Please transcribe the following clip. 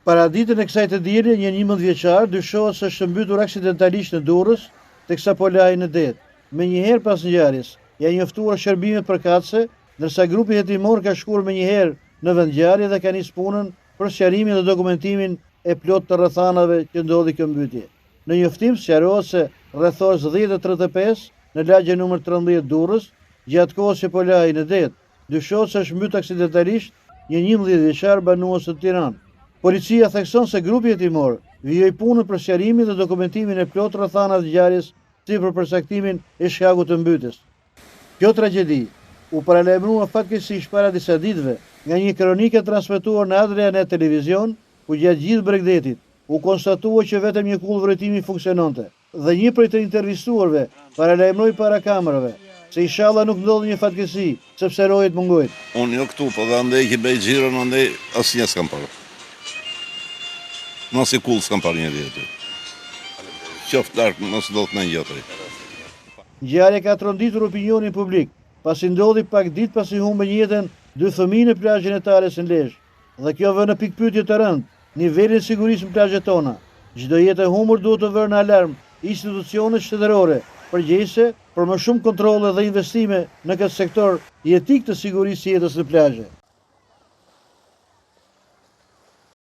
Para ditën e kësaj të dielë, një 11 vjeçar dyshohet se është mbytur aksidentalisht në Durrës, teksa po lajë në det. Menjëherë pas ngjarjes, janë njoftuar shërbimet përkatëse, ndërsa grupi hetimor ka shkuar menjëherë në vendngjarje dhe ka nisë punën për sqarimin dhe dokumentimin e plot të rrethanave që ndodhi kjo mbytje. Në njoftim sqarohet se rreth orës 10:35 në lagjen numër 13 Durrës, gjatë kohës që po lajë në det, dyshohet se është mbytur aksidentalisht një 11 vjeçar banues të Tiranë. Policia thekson se grupi hetimor vijoi punën për sqarimin dhe dokumentimin e plot rrethanave të ngjarjes, si për përsaktimin e shkagut të mbytjes. Kjo tragjedi u paralajmërua fatkeqësisht para disa ditëve nga një kronikë transmetuar në Adrianet Televizion, ku gjatë gjithë Bregdetit u konstatua që vetëm një kull vrejtimi funksiononte dhe një prej të intervistuarve paralajmëroi para kamerave se inshallah nuk ndodhi një fatkeqësi, sepse rojet mungojnë. Unë jo këtu, po dhe andej ki bëj xhiron, andej asnjë s'kam parë. Nësi kull s'kam parë një vjetë. Qoftë larkë, nësë do të në njëtëri. Ngjarja ka tronditur opinionin publik, pasi ndodhi pak ditë pasi humbën jetën 2 fëmijë në plazhin e Tales në Lezhë. Dhe kjo vë në pikpyetje të rëndë nivelin e sigurisë në plazhet tona. Çdo jetë e humbur duhet të vërë në alarm institucionet shtetërore, përgjegjëse për më shumë kontrolle dhe investime në këtë sektor jetik të sigurisë së jetës në plazhe.